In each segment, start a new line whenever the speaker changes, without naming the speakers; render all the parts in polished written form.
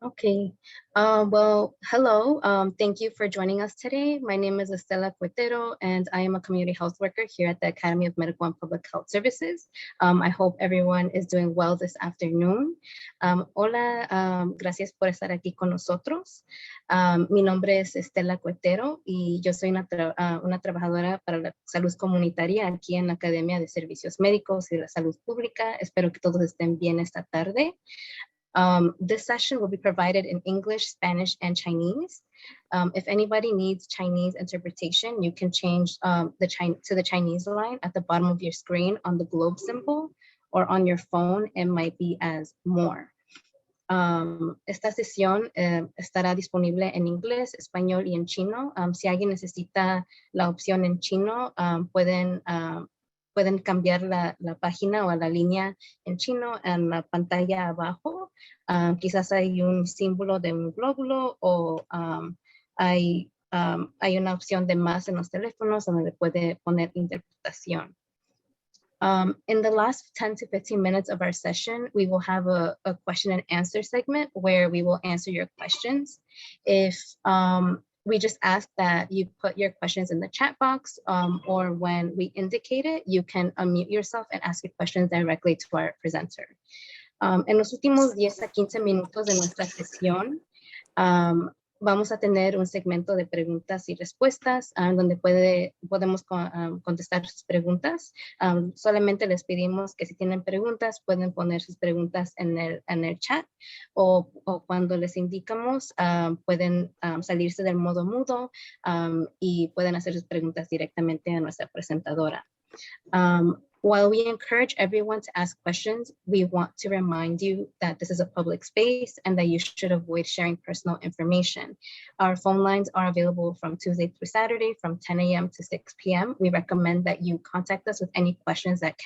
Okay. Well, hello. Thank you for joining us today. My name is Estela Cuetero, and I am a community health worker here at the Academy of Medical and Public Health Services. I hope everyone is doing well this afternoon. Hola, gracias por estar aquí con nosotros. Mi nombre es Estela Cuetero y yo soy una trabajadora para la salud comunitaria aquí en la Academia de Servicios Médicos y la Salud Pública. Espero que todos estén bien esta tarde. This session will be provided in English, Spanish, and Chinese. If anybody needs Chinese interpretation, you can change to the Chinese line at the bottom of your screen on the globe symbol, or on your phone, it might be as more. Esta sesión estará disponible en inglés, español y en chino. Si alguien necesita la opción en chino, pueden cambiar la página o la línea en chino en la pantalla abajo. Quizás hay un símbolo de un glóbulo o hay una opción de más en los teléfonos donde puede poner interpretación. In the last 10 to 15 minutes of our session, we will have a question and answer segment where we will answer your questions. If we just ask that you put your questions in the chat box, or when we indicate it, you can unmute yourself and ask your questions directly to our presenter. En los últimos 10 a 15 minutos de nuestra sesión, vamos a tener un segmento de preguntas y respuestas donde podemos contestar sus preguntas. Solamente les pedimos que si tienen preguntas, pueden poner sus preguntas en el chat o cuando les indicamos, pueden salirse del modo mudo y pueden hacer sus preguntas directamente a nuestra presentadora. While we encourage everyone to ask questions, we want to remind you that this is a public space and that you should avoid sharing personal information. Our phone lines are available from Tuesday through Saturday from 10 a.m. to 6 p.m. We recommend that you contact us with any questions that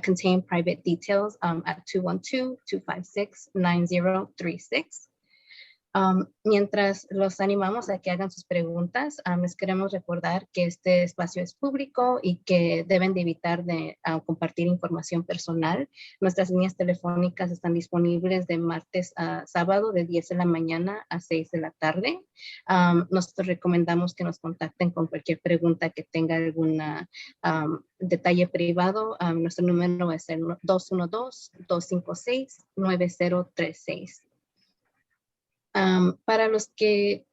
contain private details at 212-256-9036. Mientras los animamos a que hagan sus preguntas, les queremos recordar que este espacio es público y que deben de evitar de compartir información personal. Nuestras líneas telefónicas están disponibles de martes a sábado de 10 de la mañana a 6 de la tarde. Nosotros recomendamos que nos contacten con cualquier pregunta que tenga algún detalle privado. Nuestro número es el 212-256-9036. Para los que,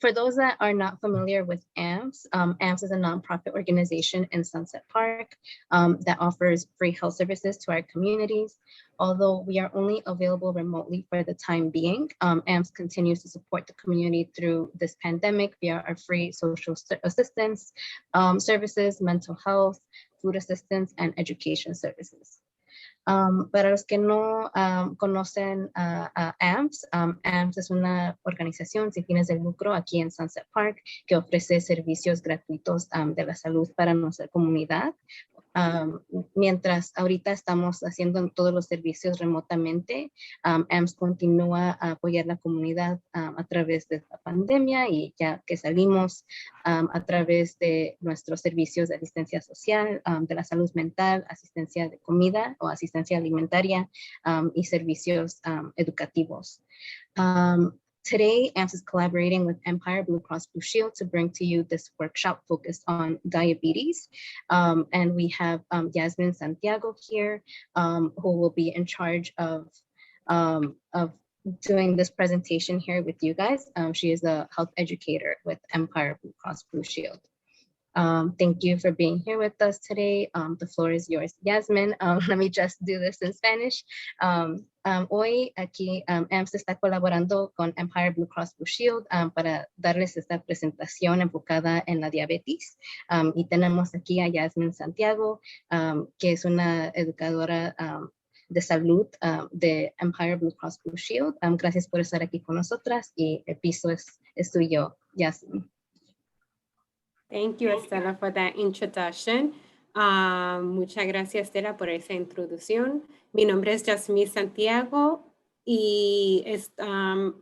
for those that are not familiar with AMPHS, AMPHS is a nonprofit organization in Sunset Park that offers free health services to our communities. Although we are only available remotely for the time being, AMPHS continues to support the community through this pandemic via our free social assistance services, mental health, food assistance, and education services. Para los que no conocen a AMPHS, AMPHS es una organización sin fines de lucro aquí en Sunset Park que ofrece servicios gratuitos de la salud para nuestra comunidad. Mientras ahorita estamos haciendo todos los servicios remotamente, AMPHS continúa a apoyar la comunidad a través de la pandemia y ya que salimos a través de nuestros servicios de asistencia social, de la salud mental, asistencia de comida o asistencia alimentaria y servicios educativos. Today, AMPHS is collaborating with Empire Blue Cross Blue Shield to bring to you this workshop focused on diabetes. And we have Yasmin Santiago here, who will be in charge of doing this presentation here with you guys. She is a health educator with Empire Blue Cross Blue Shield. Thank you for being here with us today. The floor is yours, Yasmin. Let me just do this in Spanish. Hoy aquí AMPHS está colaborando con Empire Blue Cross Blue Shield para darles esta presentación enfocada en la diabetes. Y tenemos aquí a Yasmin Santiago, que es una educadora de salud de Empire Blue Cross Blue Shield. Gracias por estar aquí con nosotras y el piso es tuyo, Yasmin.
Thank you, Estela, for that introduction. Muchas gracias, Estela, por esa introducción. Mi nombre es Yasmin Santiago y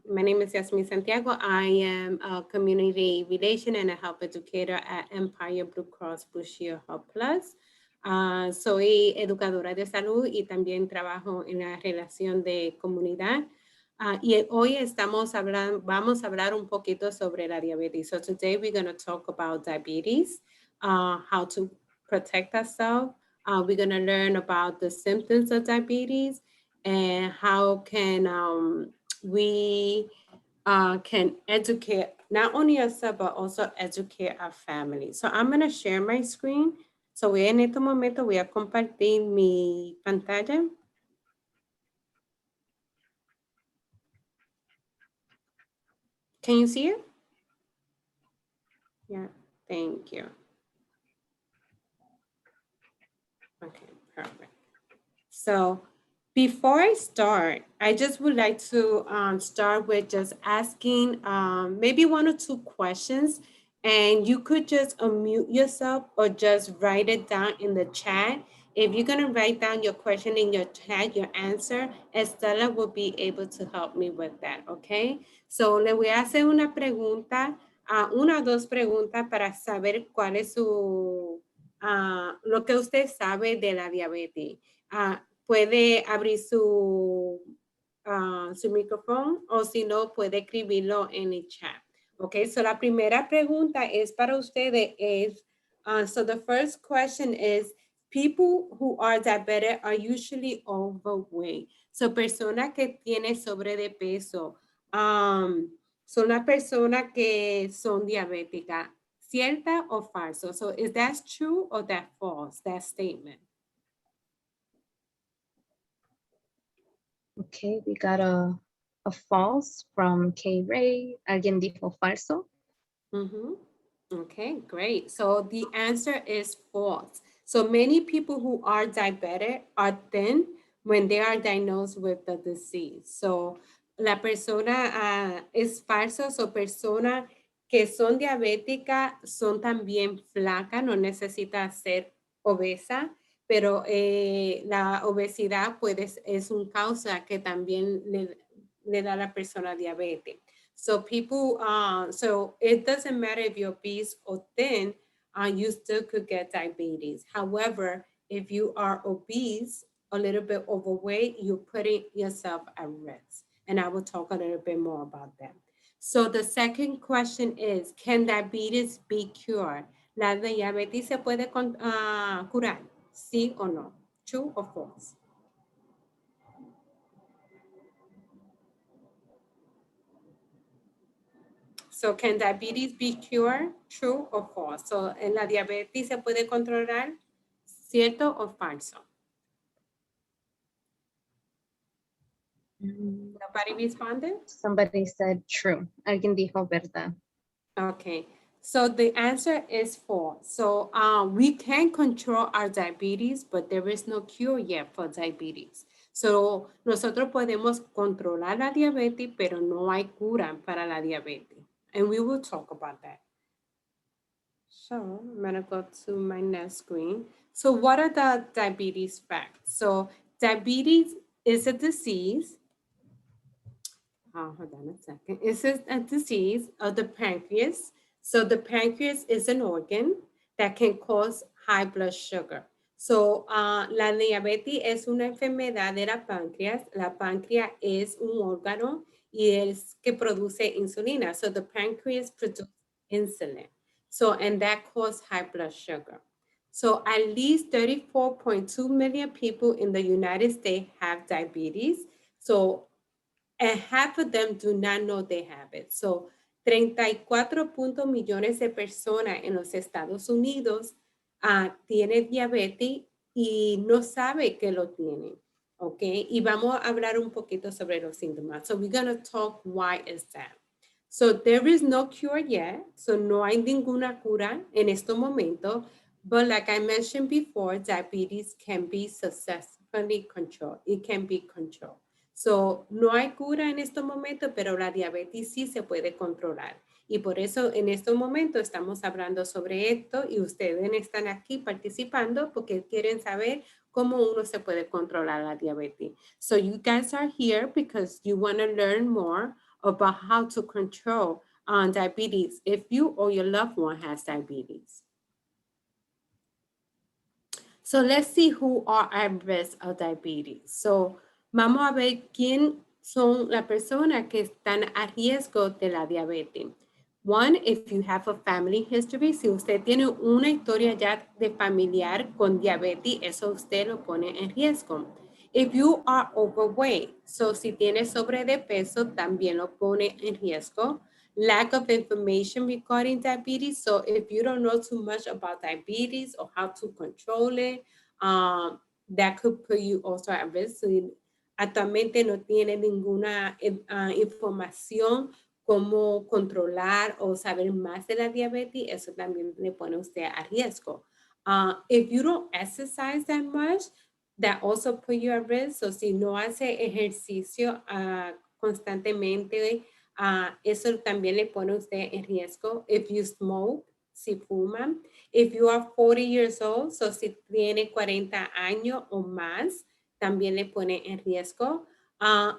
my name is Yasmin Santiago. I am a community relation and a health educator at Empire Blue Cross Blue Shield Health Plus. Soy educadora de salud y también trabajo en la relación de comunidad. Y hoy vamos a hablar un poquito sobre la diabetes. So today we're going to talk about diabetes, how to protect ourselves. We're going to learn about the symptoms of diabetes and how can we can educate not only ourselves, but also educate our family. So I'm going to share my screen. So en este momento voy a compartir mi pantalla. Can you see it? Yeah, thank you. Okay, perfect. So before I start, I just would like to start with just asking maybe 1 or 2 questions, and you could just unmute yourself or just write it down in the chat. If you're going to write down your question in your chat, your answer, Estela will be able to help me with that, okay? So le voy a hacer una pregunta, 1 o 2 preguntas para saber cuál es su, lo que usted sabe de la diabetes. Puede abrir su micrófono o si no, puede escribirlo en el chat. Okay, so la primera pregunta es para ustedes. So the first question is, people who are diabetic are usually overweight. So personas que tienen sobre de peso son las personas que son diabéticas. ¿Cierta o falso? So is that true or that false, that statement?
Okay, we got a false from K. Ray. Alguien dijo falso.
Okay, great. So the answer is false. So many people who are diabetic are thin when they are diagnosed with the disease. So la persona es falso, so personas que son diabéticas son también flacas, no necesita ser obesa, pero la obesidad es un causa que también le da a la persona diabetes. So people, so it doesn't matter if you're obese or thin, you still could get diabetes. However, if you are obese, a little bit overweight, you're putting yourself at risk. And I will talk a little bit more about that. So the second question is, can diabetes be cured? ¿La diabetes se puede curar? ¿Sí o no? True or false? So can diabetes be cured? True or false? So ¿en la diabetes se puede controlar? ¿Cierto o falso? Nobody responded?
Somebody said true. Alguien dijo verdad.
Okay, so the answer is false. So we can control our diabetes, but there is no cure yet for diabetes. So nosotros podemos controlar la diabetes, pero no hay cura para la diabetes. And we will talk about that. So I'm gonna go to my next screen. So what are the diabetes facts? So diabetes is a disease. Hold on a second. It's a disease of the pancreas. So the pancreas is an organ that can cause high blood sugar. So la diabetes es una enfermedad de la páncreas. La páncreas es un órgano y es que produce insulina. So the pancreas produces insulin. So, and that causes high blood sugar. So at least 34.2 million people in the United States have diabetes. So, and half of them do not know they have it. So 34 millones de personas en los Estados Unidos tienen diabetes y no sabe que lo tienen. Okay, y vamos a hablar un poquito sobre los síntomas. So we're going to talk why is that. So there is no cure yet. So no hay ninguna cura en este momento. But like I mentioned before, diabetes can be successfully controlled. It can be controlled. So no hay cura en este momento, pero la diabetes sí se puede controlar. Y por eso en este momento estamos hablando sobre esto y ustedes están aquí participando porque quieren saber cómo uno se puede controlar la diabetes. So you guys are here because you want to learn more about how to control diabetes if you or your loved one has diabetes. So let's see who are at risk of diabetes. So vamos a ver quién son las personas que están a riesgo de la diabetes. One, if you have a family history, si usted tiene una historia ya de familiar con diabetes, eso usted lo pone en riesgo. If you are overweight, so si tiene sobrepeso, también lo pone en riesgo. Lack of information regarding diabetes, so if you don't know too much about diabetes or how to control it, that could put you also at risk. So actualmente no tiene ninguna información cómo controlar o saber más de la diabetes, eso también le pone usted a riesgo. If you don't exercise that much, that also put you at risk. So si no hace ejercicio constantemente, eso también le pone usted en riesgo. If you smoke, si fuma. If you are 40 years old, so si tiene 40 años o más, también le pone en riesgo.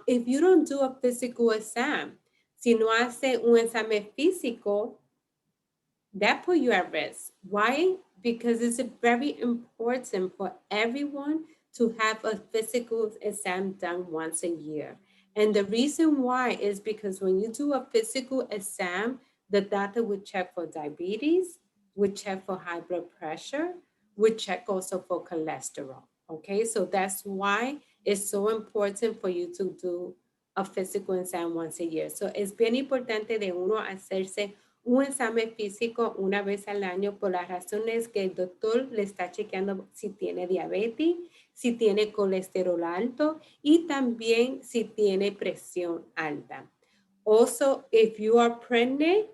If you don't do a physical exam, si no hace un examen físico, that put you at risk. Why? Because it's very important for everyone to have a physical exam done once a year. And the reason why is because when you do a physical exam, the doctor would check for diabetes, would check for high blood pressure, would check also for cholesterol. Okay, so that's why it's so important for you to do a physical exam once a year. So es bien importante de uno hacerse un examen físico una vez al año por las razones que el doctor le está chequeando si tiene diabetes, si tiene colesterol alto y también si tiene presión alta. Also, if you are pregnant,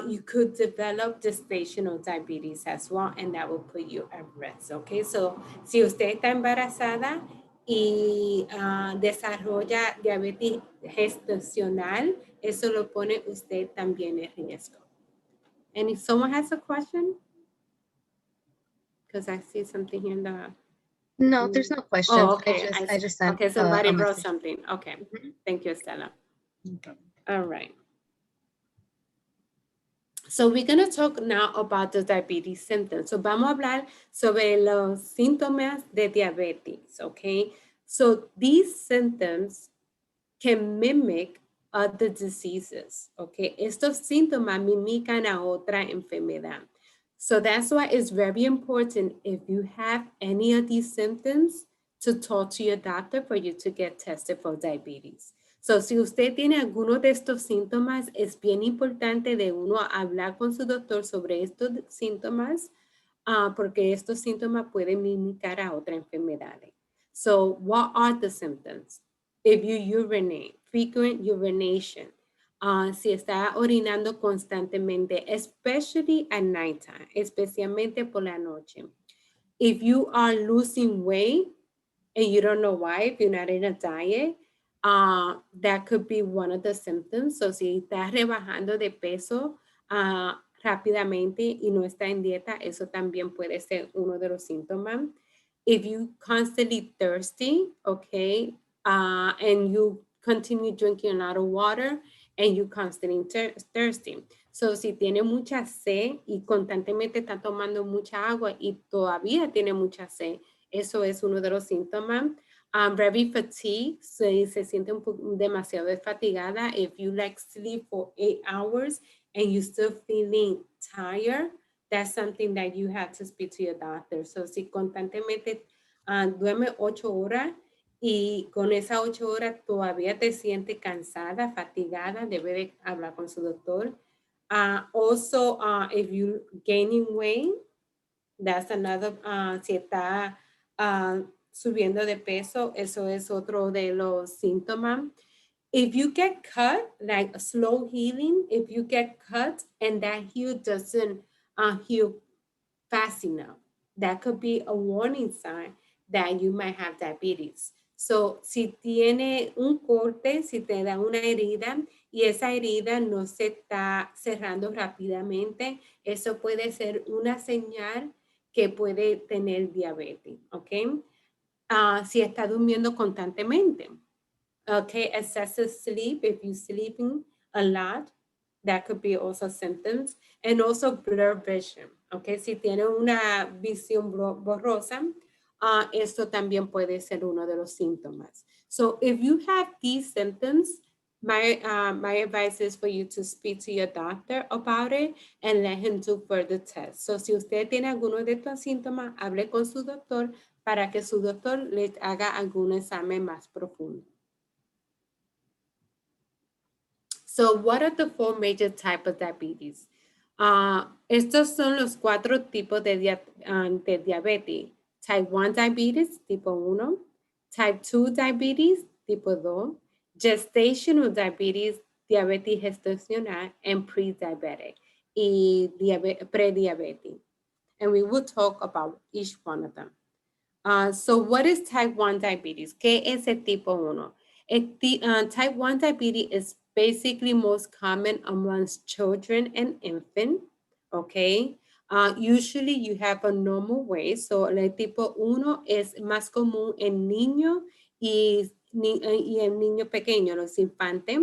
you could develop gestational diabetes as well, and that will put you at risk, okay? So, si usted está embarazada y desarrolla diabetes gestacional, eso lo pone usted también en riesgo. And if someone has a question, because I see something here in the...
No, there's no questions.
Oh, okay.
I just sent
okay, somebody
a
wrote
message.
something. Okay, thank you, Estela.
Okay.
All right. So we're going to talk now about the diabetes symptoms. So vamos a hablar sobre los síntomas de diabetes, okay? So these symptoms can mimic other diseases, okay? Estos síntomas mimican a otra enfermedad. So that's why it's very important if you have any of these symptoms to talk to your doctor for you to get tested for diabetes. So, si usted tiene alguno de estos síntomas, es bien importante de uno hablar con su doctor sobre estos síntomas, porque estos síntomas pueden mimicar a otras enfermedades. So, what are the symptoms? If you urinate, frequent urination, si está orinando constantemente, especially at nighttime, especialmente por la noche. If you are losing weight and you don't know why, if you're not in a diet, that could be one of the symptoms. So, si estás rebajando de peso rápidamente y no está en dieta, eso también puede ser uno de los síntomas. If you constantly thirsty, okay, and you continue drinking a lot of water and you constantly thirsty. So, si tiene mucha sed y constantemente está tomando mucha agua y todavía tiene mucha sed, eso es uno de los síntomas. Very fatigue, se siente demasiado fatigada. If you like sleep for 8 hours and you're still feeling tired, that's something that you have to speak to your doctor. So, si constantemente duerme 8 horas y con esas 8 horas todavía te sientes cansada, fatigada, debe de hablar con su doctor. Also, if you're gaining weight, that's another, si está subiendo de peso, eso es otro de los síntomas. If you get cut, like a slow healing, if you get cut and that heal doesn't heal fast enough, that could be a warning sign that you might have diabetes. So, si tiene un corte, si te da una herida y esa herida no se está cerrando rápidamente, eso puede ser una señal que puede tener diabetes, ¿ok? Si está durmiendo constantemente, okay, excessive sleep, if you're sleeping a lot, that could be also symptoms, and also blurred vision, okay, si tiene una visión borrosa, esto también puede ser uno de los síntomas. So if you have these symptoms, my advice is for you to speak to your doctor about it and let him do further tests. So si usted tiene alguno de estos síntomas, hable con su doctor para que su doctor le haga algún examen más profundo. So what are the 4 major types of diabetes? Estos son los 4 tipos de diabetes. Type 1 diabetes, tipo 1. Type 2 diabetes, tipo 2. Gestational diabetes, diabetes gestacional, and pre-diabetic, y pre-diabetes. And we will talk about each one of them. So what is type 1 diabetes? ¿Qué es el tipo 1? Type 1 diabetes is basically most common amongst children and infants, okay? Usually you have a normal weight, so el tipo 1 es más común en niños y en niños pequeños, los infantes.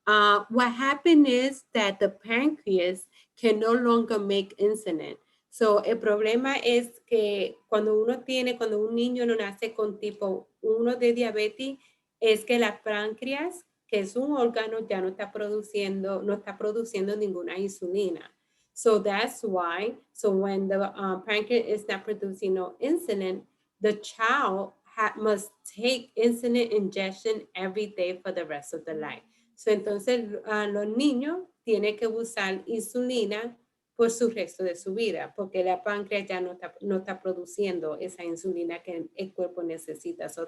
What happens is that the pancreas can no longer make insulin. So, el problema es que cuando un niño no nace con tipo 1 de diabetes, es que la páncreas, que es un órgano, ya no está produciendo ninguna insulina. So that's why, so when the pancreas is not producing no insulin, the child must take insulin injection every day for the rest of their life. So entonces los niños tienen que usar insulina por su resto de su vida, porque la páncreas ya no está produciendo esa insulina que el cuerpo necesita. So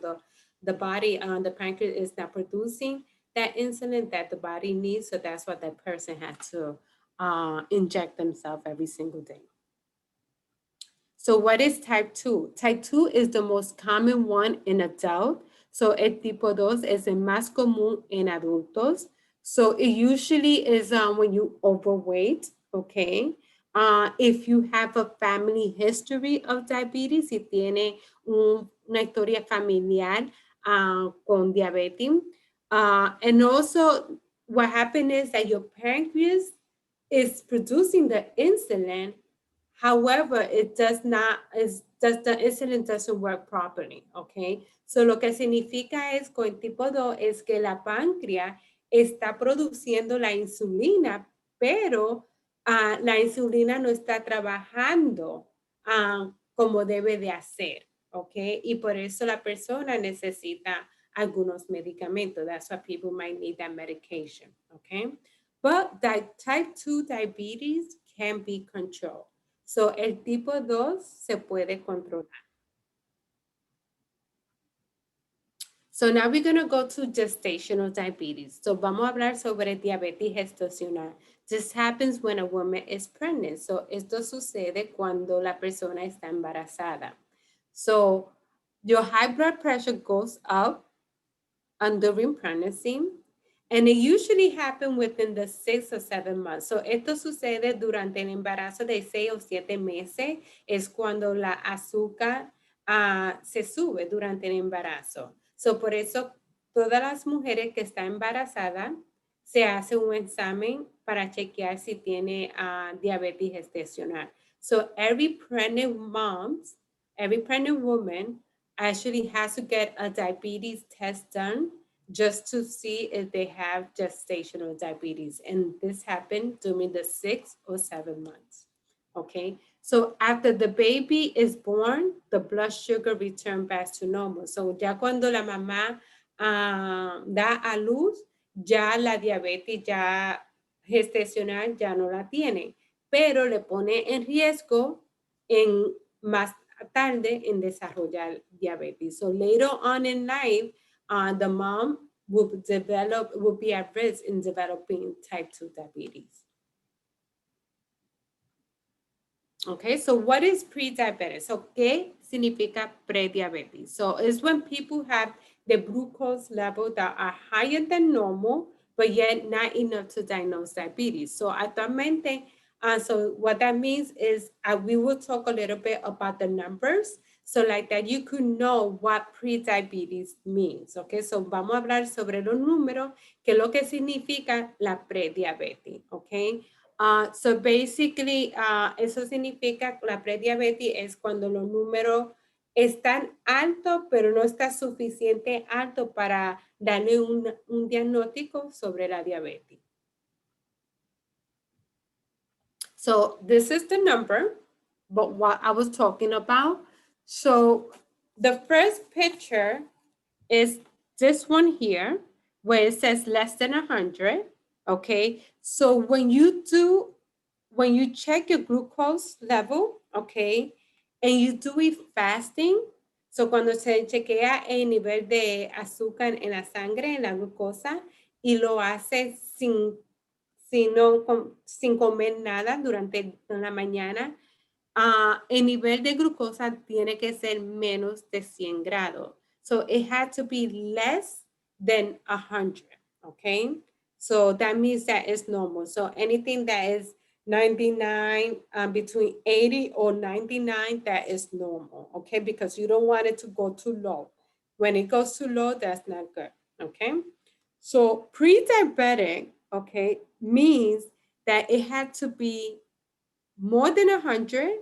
the body, the pancreas is not producing that insulin that the body needs, so that's what that person has to inject themselves every single day. So what is type 2? Type 2 is the most common one in adults. So el tipo 2 es el más común en adultos. So it usually is when you overweight, okay? If you have a family history of diabetes, si tiene una historia familiar con diabetes. And also what happens is that your pancreas is producing the insulin. However, the insulin doesn't work properly, okay? So lo que significa es con el tipo 2 es que la páncreas está produciendo la insulina, pero la insulina no está trabajando como debe de hacer, ¿ok? Y por eso la persona necesita algunos medicamentos. That's why people might need that medication, okay? But type 2 diabetes can be controlled. So el tipo 2 se puede controlar. So now we're going to go to gestational diabetes. So vamos a hablar sobre diabetes gestacional. This happens when a woman is pregnant. So esto sucede cuando la persona está embarazada. So your high blood pressure goes up during pregnancy, and it usually happens within the 6 or 7 months. So esto sucede durante el embarazo de 6 o 7 meses. Es cuando la azúcar se sube durante el embarazo. So, por eso, todas las mujeres que están embarazadas se hace un examen para chequear si tiene diabetes gestacional. So, every pregnant woman actually has to get a diabetes test done just to see if they have gestational diabetes. And this happened during the 6 or 7 months. Okay. So after the baby is born, the blood sugar returns back to normal. So ya cuando la mamá da a luz, ya la diabetes ya gestacional ya no la tiene, pero le pone en riesgo en más tarde en desarrollar diabetes. So later on in life, the mom will be at risk in developing type 2 diabetes. Okay, so what is pre-diabetes? So, ¿qué significa prediabetes? So, it's when people have the glucose level that are higher than normal, but yet not enough to diagnose diabetes. So, actualmente, so what that means is we will talk a little bit about the numbers. So, like that you could know what pre-diabetes means. Okay, so vamos a hablar sobre los números, que es lo que significa la prediabetes. Okay. So basically, eso significa la prediabetes es cuando los números Están alto, pero no está suficiente alto para darle un diagnóstico sobre la diabetes. So this is the number, but what I was talking about. So the first picture is this one here, where it says less than 100, okay? So when you check your glucose level, okay, and you do it fasting, so cuando se chequea el nivel de azúcar en la sangre, en la glucosa, y lo hace sin comer nada durante la mañana, el nivel de glucosa tiene que ser menos de 100 grados. So it had to be less than 100, okay? So that means that it's normal. So anything that is 99, between 80 or 99, that is normal, okay? Because you don't want it to go too low. When it goes too low, that's not good, okay? So pre-diabetic, okay, means that it had to be more than 100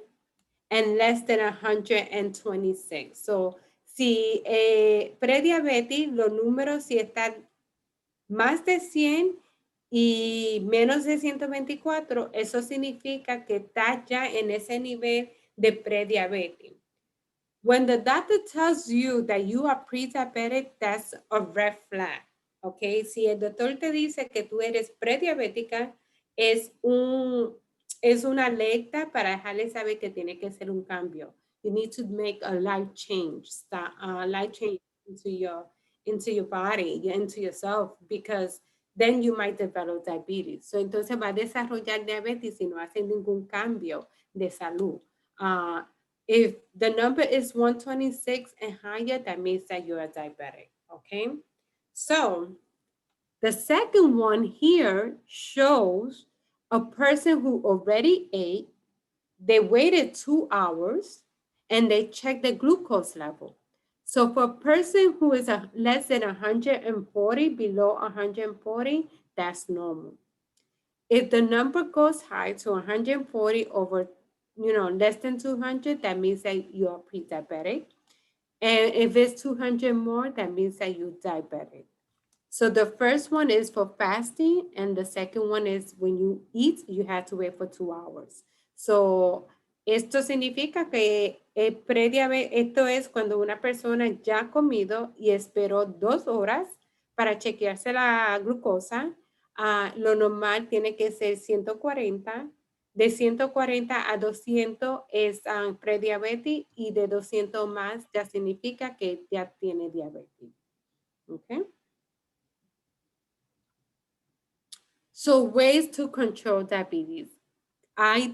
and less than 126. So, si prediabetes, los números si están más de 100 y menos de 124, eso significa que está ya en ese nivel de prediabetes. When the doctor tells you that you are pre-diabetic, that's a red flag, okay? Si el doctor te dice que tú eres prediabética, es una alerta para dejarle saber que tiene que hacer un cambio. You need to make a life change, into your body, into yourself, because then you might develop diabetes. So entonces va a desarrollar diabetes si no hace ningún cambio de salud. If the number is 126 and higher, that means that you are diabetic, okay? So the second one here shows a person who already ate, they waited 2 hours, and they checked the glucose level. So for a person who is less than 140, below 140, that's normal. If the number goes high to 140 over, less than 200, that means that you are pre-diabetic. And if it's 200 more, that means that you're diabetic. So the first one is for fasting, and the second one is when you eat, you have to wait for 2 hours. So esto significa que esto es cuando una persona ya ha comido y esperó 2 horas para chequearse la glucosa. Lo normal tiene que ser 140. De 140 a 200 es prediabetes, y de 200 más ya significa que ya tiene diabetes. Okay. So ways to control diabetes. Hay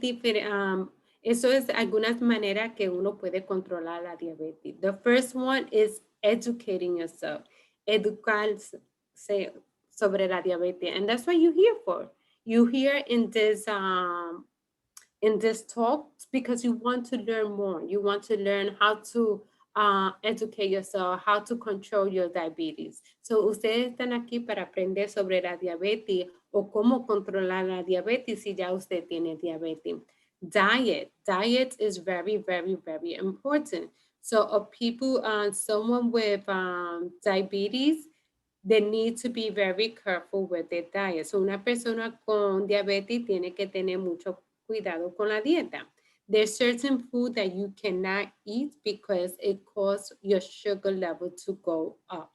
eso es algunas maneras que uno puede controlar la diabetes. The first one is educating yourself. Educarse sobre la diabetes. And that's what you're here for. You're here in this talk because you want to learn more. You want to learn how to educate yourself, how to control your diabetes. So ustedes están aquí para aprender sobre la diabetes o cómo controlar la diabetes si ya usted tiene diabetes. Diet is very, very, very important. So someone with diabetes, they need to be very careful with their diet. So una persona con diabetes tiene que tener mucho cuidado con la dieta. There's certain food that you cannot eat because it causes your sugar level to go up,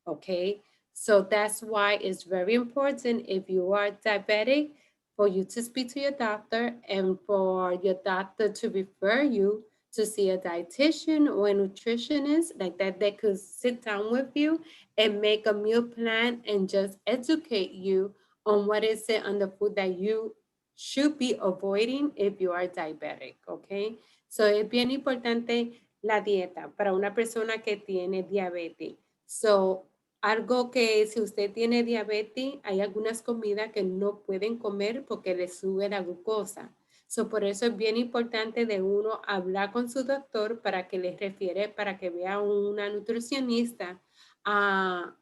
okay? So that's why it's very important, if you are diabetic, for you to speak to your doctor and for your doctor to refer you to see a dietitian or a nutritionist, like that they could sit down with you and make a meal plan and just educate you on what is it on the food that you should be avoiding if you are diabetic, okay? So es bien importante la dieta para una persona que tiene diabetes. So algo que si usted tiene diabetes, hay algunas comidas que no pueden comer porque le sube la glucosa. So por eso es bien importante de uno hablar con su doctor para que les refiere, para que vea una nutricionista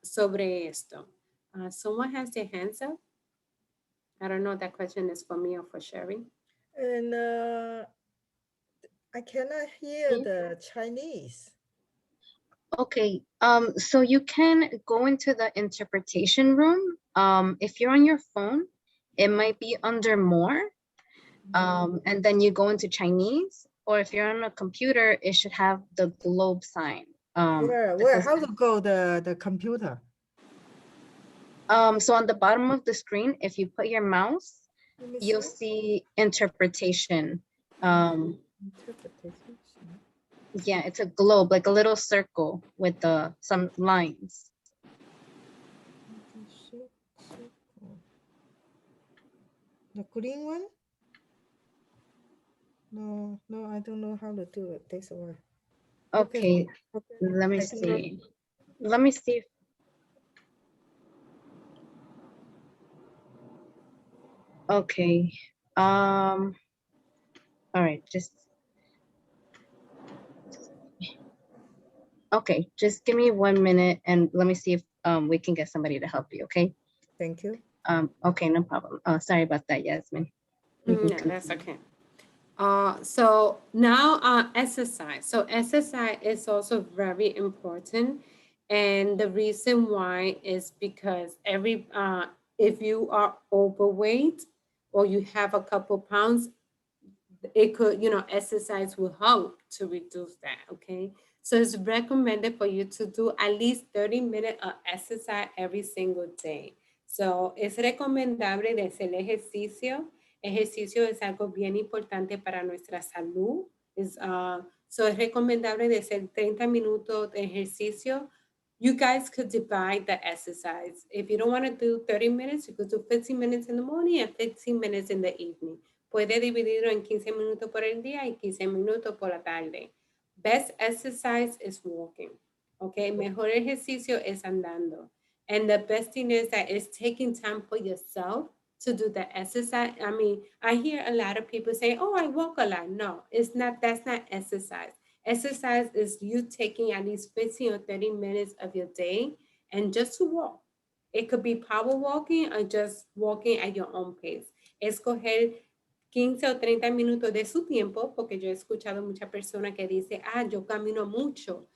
sobre esto. Someone has their hands up? I don't know if that question is for me or for Sherry.
And I cannot hear the Chinese.
Okay, so you can go into the interpretation room. If you're on your phone, it might be under more, and then you go into Chinese, or if you're on a computer, it should have the globe sign.
Where? How to go the computer?
So on the bottom of the screen, if you put your mouse, you'll see interpretation.
Interpretation.
Yeah, it's a globe, like a little circle with some lines.
The green one? No, I don't know how to do it. Takes a while.
Okay, let me see. Let me see. Okay. All right, okay, just give me 1 minute and let me see if we can get somebody to help you, okay?
Thank you.
Okay, no problem. Sorry about that, Yasmin.
No, that's okay. So now exercise. So exercise is also very important. And the reason why is because if you are overweight or you have a couple pounds, it could, exercise will help to reduce that, okay? So it's recommended for you to do at least 30 minutes of exercise every single day. So es recomendable de hacer ejercicio. Ejercicio es algo bien importante para nuestra salud. So es recomendable de hacer 30 minutos de ejercicio. You guys could divide the exercise. If you don't want to do 30 minutes, you could do 15 minutes in the morning and 15 minutes in the evening. Puede dividirlo en 15 minutos por el día y 15 minutos por la tarde. Best exercise is walking. Okay, mejor ejercicio es andando. And the best thing is that it's taking time for yourself to do the exercise. I mean, I hear a lot of people say, oh, I walk a lot. No, it's not. That's not exercise. Exercise is you taking at least 15 or 30 minutes of your day and just to walk. It could be power walking or just walking at your own pace. Escoger 15 o 30 minutos de su tiempo, porque yo he escuchado muchas personas que dicen, yo camino mucho.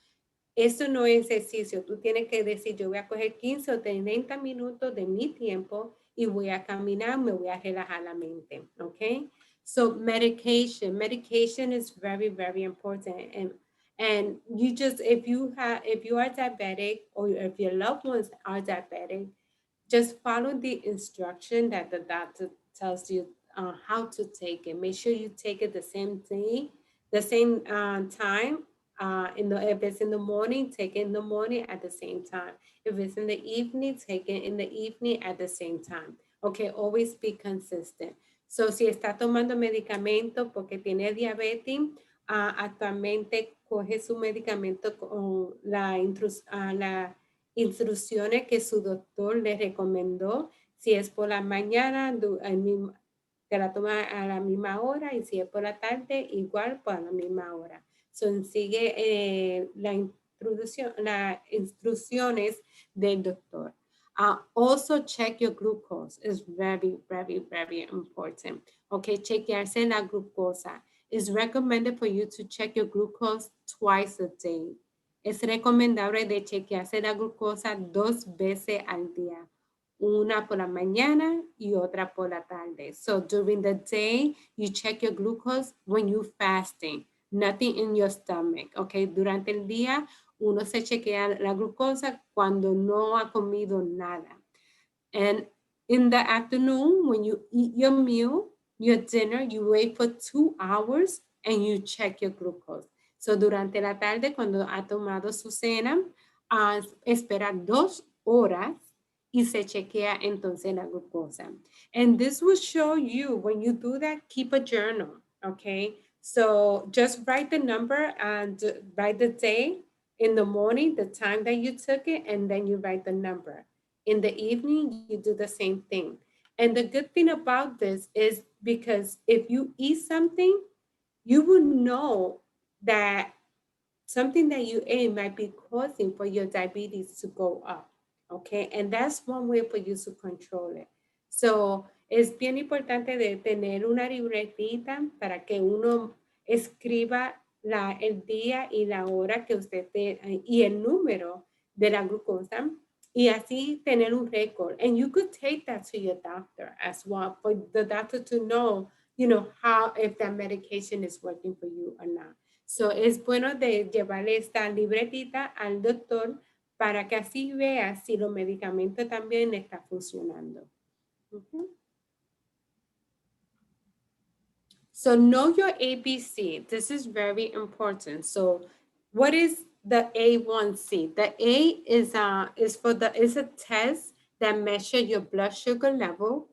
Eso no es ejercicio. Tú tienes que decir, yo voy a coger 15 o 30 minutos de mi tiempo y voy a caminar, me voy a relajar la mente, okay? So medication is very, very important. And you just, if you are diabetic or if your loved ones are diabetic, just follow the instruction that the doctor tells you how to take it. Make sure you take it the same day, the same time. If it's in the morning, take it in the morning at the same time. If it's in the evening, take it in the evening at the same time. Okay, always be consistent. So si está tomando medicamento porque tiene diabetes, actualmente coge su medicamento con la instrucciones que su doctor le recomendó. Si es por la mañana, te la toma a la misma hora, y si es por la tarde, igual por la misma hora. So, sigue las instrucciones del doctor. Also check your glucose. It's very, very, very important. Okay, chequearse la glucosa. It's recommended for you to check your glucose twice a day. Es recomendable de chequearse la glucosa 2 veces al día. Una por la mañana y otra por la tarde. So during the day, you check your glucose when you're fasting. Nothing in your stomach, okay? Durante el día, uno se chequea la glucosa cuando no ha comido nada. And in the afternoon, when you eat your meal, your dinner, you wait for 2 hours and you check your glucose. So durante la tarde, cuando ha tomado su cena, espera 2 horas y se chequea entonces la glucosa. And this will show you, when you do that, keep a journal, okay? So just write the number and write the day in the morning, the time that you took it, and then you write the number. In the evening, you do the same thing. And the good thing about this is because if you eat something, you will know that something that you ate might be causing for your diabetes to go up, okay? And that's one way for you to control it. So, es bien importante de tener una libretita para que uno escriba el día y la hora que usted y el número de la glucosa y así tener un récord. And you could take that to your doctor as well for the doctor to know, you know, how, if that medication is working for you or not. So es bueno de llevarle esta libretita al doctor para que así vea si los medicamentos también están funcionando. So know your ABC. This is very important. So what is the A1C? The A is a test that measures your blood sugar level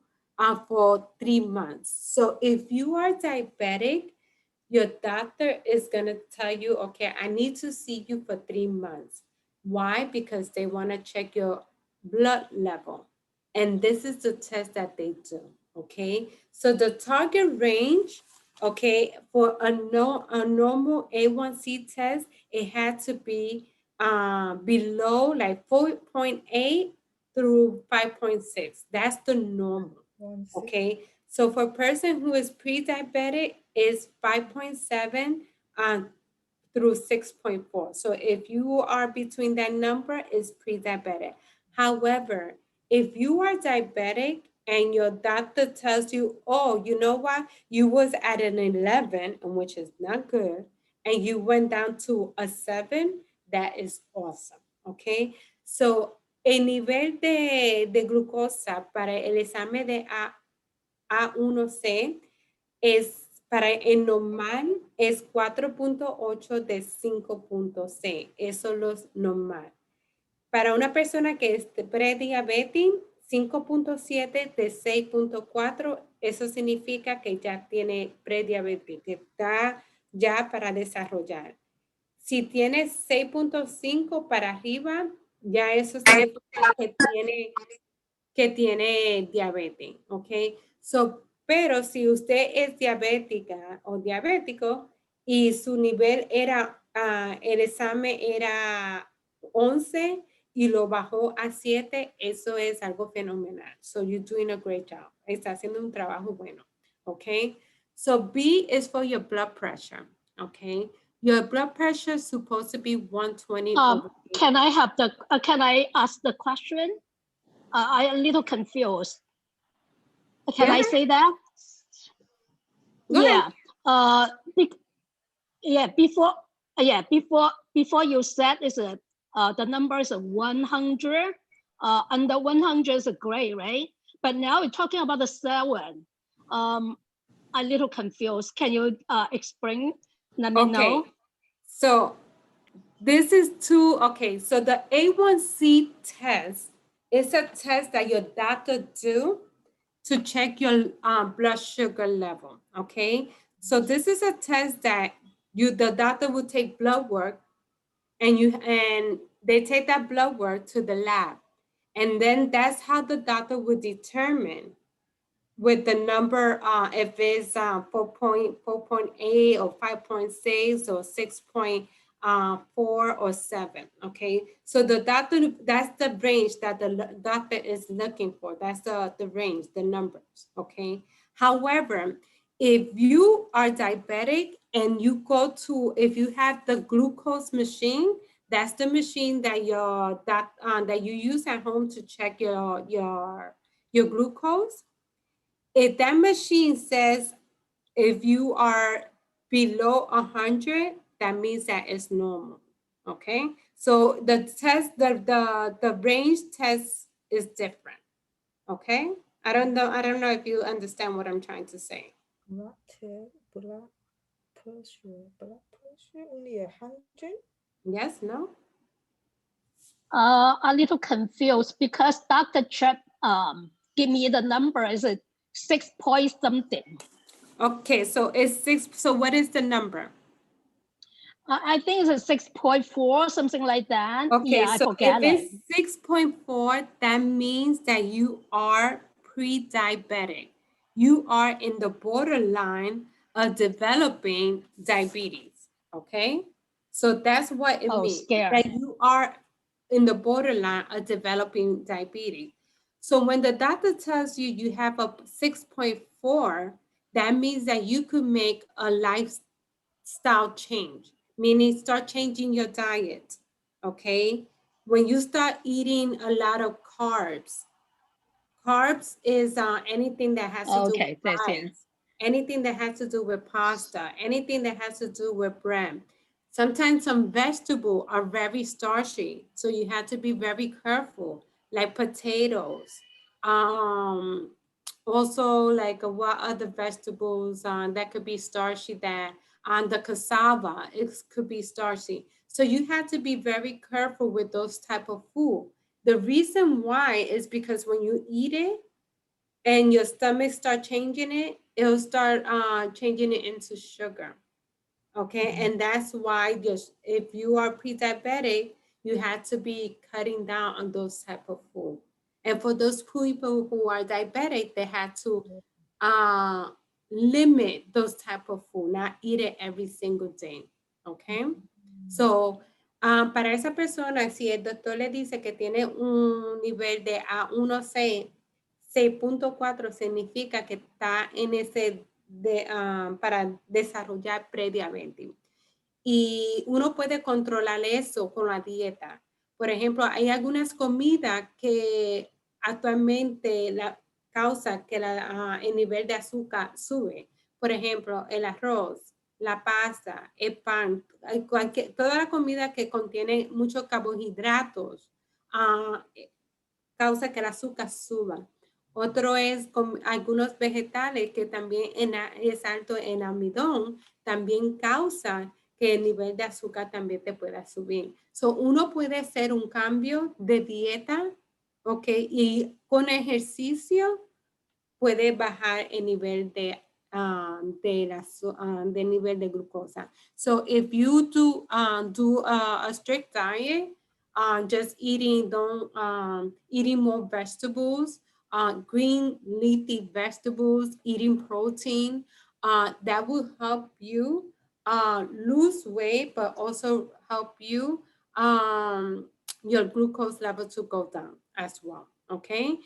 for 3 months. So if you are diabetic, your doctor is going to tell you, okay, I need to see you for 3 months. Why? Because they want to check your blood level. And this is the test that they do, okay? So the target range, okay, for a normal A1C test, it had to be below like 4.8 through 5.6. That's the normal, okay? So for a person who is pre-diabetic, is 5.7 through 6.4. So if you are between that number, it's pre-diabetic. However, if you are diabetic and your doctor tells you, oh, you know what, you was at an 11, which is not good, and you went down to a 7, that is awesome, okay? So el nivel de glucosa para el examen de A1C es, para el normal, es 4.8 de 5.6. Eso es lo normal. Para una persona que es prediabetes, 5.7 de 6.4, eso significa que ya tiene prediabetes, que está ya para desarrollar. Si tiene 6.5 para arriba, ya eso significa que tiene diabetes, ¿ok? So, pero si usted es diabética o diabético y su nivel era, el examen era 11 y lo bajó a 7, eso es algo fenomenal. So you're doing a great job. Está haciendo un trabajo bueno, okay? So B is for your blood pressure, okay? Your blood pressure is supposed to be 120 over 80.
Can I ask the question? I'm a little confused. Can I say that?
Go ahead.
Before you said is the number is 100. Under 100 is great, right? But now we're talking about the 7. I'm a little confused. Can you explain? Let me know.
So this is okay. So the A1C test is a test that your doctor do to check your blood sugar level, okay? So this is a test that the doctor will take blood work and they take that blood work to the lab. And then that's how the doctor would determine with the number, if it's 4.8 or 5.6 or 6.4 or 7, okay? So the doctor, that's the range that the doctor is looking for. That's the range, the numbers, okay? However, if you are diabetic and you go to, if you have the glucose machine, that's the machine that that you use at home to check your glucose. If that machine says if you are below 100, that means that it's normal, okay? So the test, the range test is different, okay? I don't know if you understand what I'm trying to say.
Blood pressure, only 100?
Yes, no?
A little confused because Dr. Chip give me the number is 6 point something.
Okay, so it's 6. So what is the number?
I think it's a 6.4, something like that.
Okay,
yeah,
so
I forget
if it's 6.4, that means that you are pre-diabetic. You are in the borderline of developing diabetes, okay? So that's what it means,
scary.
that you are in the borderline of developing diabetes. So when the doctor tells you you have a 6.4, that means that you could make a lifestyle change, meaning start changing your diet, okay? When you start eating a lot of carbs, carbs is anything that has to do
Okay,
with
that's it.
rice, anything that has to do with pasta, anything that has to do with bread. Sometimes some vegetables are very starchy, so you have to be very careful, like potatoes. Also, like what other vegetables that could be starchy, that the cassava, it could be starchy. So you have to be very careful with those type of food. The reason why is because when you eat it and your stomach start changing it, it'll start changing it into sugar. Okay, and that's why just if you are pre-diabetic, you have to be cutting down on those type of food. And for those people who are diabetic, they have to limit those type of food, not eat it every single day. Okay, so para esa persona, si el doctor le dice que tiene un nivel de A1C, 6.4 significa que está en ese para desarrollar prediabetes. Y uno puede controlar eso con la dieta. Por ejemplo, hay algunas comidas que actualmente la causa que el nivel de azúcar sube. Por ejemplo, el arroz, la pasta, el pan, toda la comida que contiene muchos carbohidratos causa que el azúcar suba. Otro es con algunos vegetales que también es alto en almidón, también causa que el nivel de azúcar también te pueda subir. So, uno puede hacer un cambio de dieta, ¿ok? Y con ejercicio puede bajar el nivel de nivel de glucosa. So, if you do a strict diet, just eating more vegetables, green leafy vegetables, eating protein, that will help you lose weight, but also help you your glucose level to go down as well. Okay.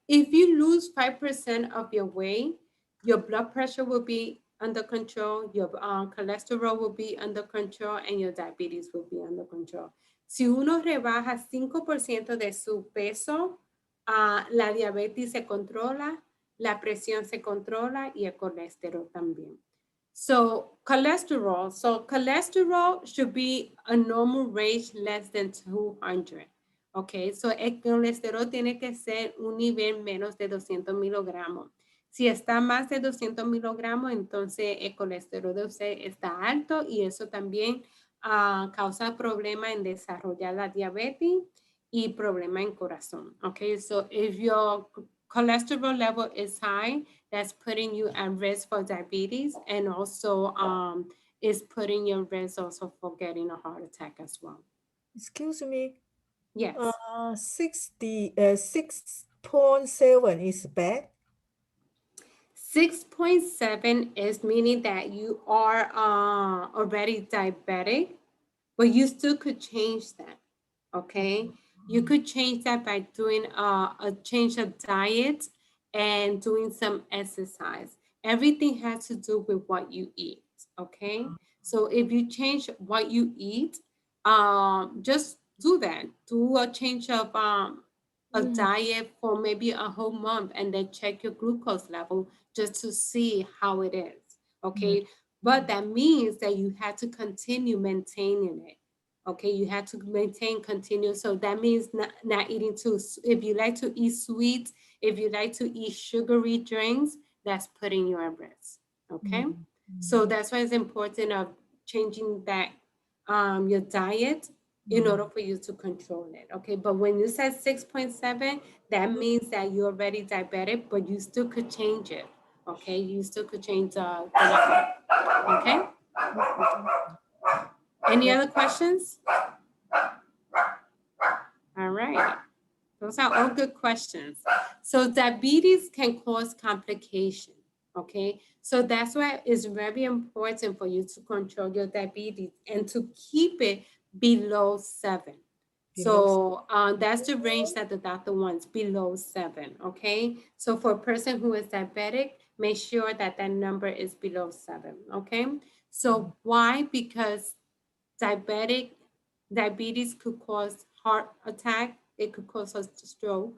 If you lose 5% of your weight, your blood pressure will be under control, your cholesterol will be under control, and your diabetes will be under control. Si uno rebaja 5% de su peso, la diabetes se controla, la presión se controla y el colesterol también. So cholesterol should be a normal range less than 200. Okay, so el colesterol tiene que ser un nivel menos de 200 miligramos. Si está más de 200 miligramos, entonces el colesterol de usted está alto y eso también causa problemas en desarrollar la diabetes y problema en corazón. Okay, so if your cholesterol level is high, that's putting you at risk for diabetes and also is putting you at risk also for getting a heart attack as well.
Excuse me.
Yes.
6.7 is bad.
6.7 is meaning that you are already diabetic, but you still could change that. Okay, you could change that by doing a change of diet and doing some exercise. Everything has to do with what you eat. Okay, so if you change what you eat, just do that. Do a change of a diet for maybe a whole month and then check your glucose level just to see how it is. Okay, but that means that you have to continue maintaining it. Okay, you have to maintain continue. So that means not eating too. If you like to eat sweets, if you like to eat sugary drinks, that's putting you at risk. Okay, so that's why it's important of changing that your diet in order for you to control it. Okay, but when you said 6.7, that means that you're already diabetic, but you still could change it. Okay, you still could change the level. Okay. Any other questions? All right. Those are all good questions. So diabetes can cause complications, okay? So that's why it's very important for you to control your diabetes and to keep it below 7. So that's the range that the doctor wants, below 7, okay? So for a person who is diabetic, make sure that that number is below 7, okay? So why? Because diabetes could cause heart attack, it could cause a stroke.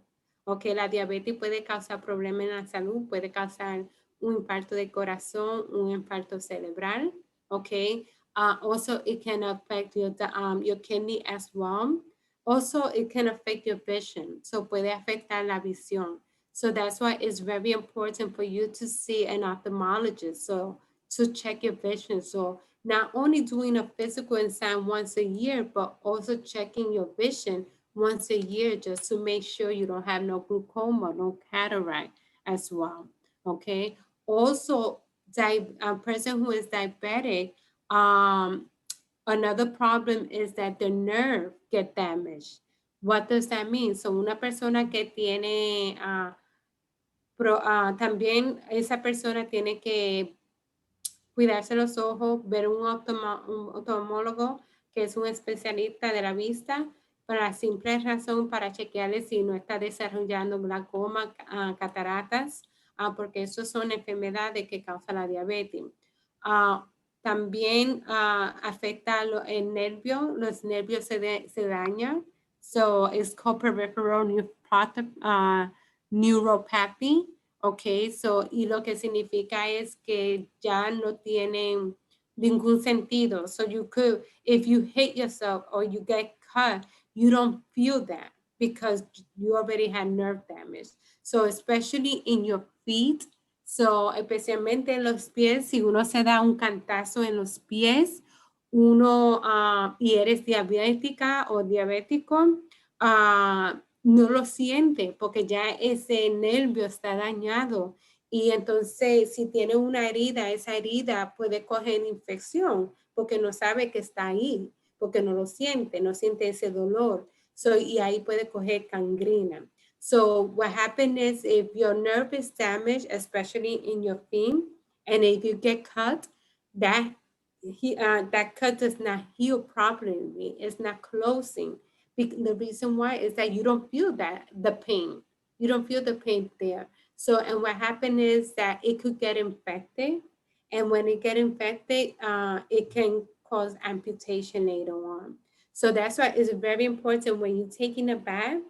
Okay, la diabetes puede causar problemas en la salud, puede causar un infarto de corazón, un infarto cerebral. Okay, also it can affect your kidney as well. Also, it can affect your vision. So puede afectar la visión. So that's why it's very important for you to see an ophthalmologist. So to check your vision. So not only doing a physical exam once a year, but also checking your vision once a year just to make sure you don't have no glaucoma, no cataract as well. Okay. Also, a person who is diabetic, another problem is that the nerve get damaged. What does that mean? So una persona que tiene, también esa persona tiene que cuidarse los ojos, ver un oftalmólogo que es un especialista de la vista, para la simple razón para chequearle si no está desarrollando glaucoma, cataratas, porque esas son enfermedades que causan la diabetes. También afecta el nervio, los nervios se dañan. So it's called peripheral neuropathy. Okay, so, y lo que significa es que ya no tienen ningún sentido. So you could, if you hit yourself or you get cut, you don't feel that because you already had nerve damage. So especially in your feet, so especialmente en los pies, si uno se da un cantazo en los pies, uno, y eres diabética o diabético, no lo siente porque ya ese nervio está dañado y entonces si tiene una herida, esa herida puede coger infección porque no sabe que está ahí, porque no lo siente, no siente ese dolor. So, y ahí puede coger gangrena. So what happens is if your nerve is damaged, especially in your feet, and if you get cut, that cut does not heal properly. It's not closing. The reason why is that you don't feel the pain. You don't feel the pain there. So, and what happened is that it could get infected. And when it get infected, it can cause amputation later on. So that's why it's very important when you're taking a bath